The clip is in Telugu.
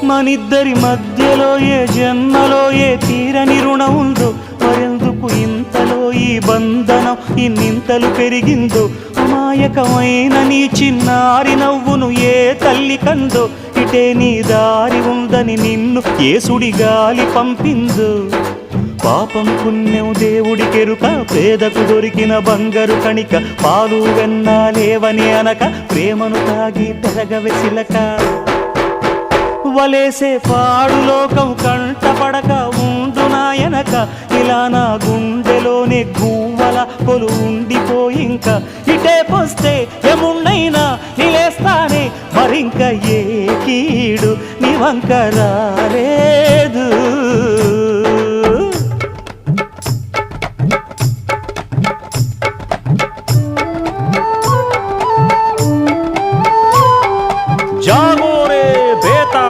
మనిద్దరి మధ్యలో ఏ జన్మలో ఏ తీరని రుణం ఉందో, మరెందుకు ఇంతలో ఈ బంధనం ఇన్నింతలు పెరిగిందో, అమాయకమైన నీ చిన్నారి నవ్వును ఏ తల్లి కందో, ఇటే నీ దారి ఉందని నిన్ను ఏ సుడిగాలి పంపిందో. పాపం పుణ్యం దేవుడికెరుక, పేదకు దొరికిన బంగారు కణిక, పాలు వెన్నాలేవని అనక ప్రేమను తాగి పెరగవెసిలక. వలేసే పాడు లోకం కంటపడక ఉండు నాయనక, ఇలా నా గుండెలోనే గువ్వల కొలు ఉండిపోయింక. ఇటే పోస్తే ఎమున్నైనా నిలేస్తానే, మరింక ఏ కీడు నీ వంక రాలే.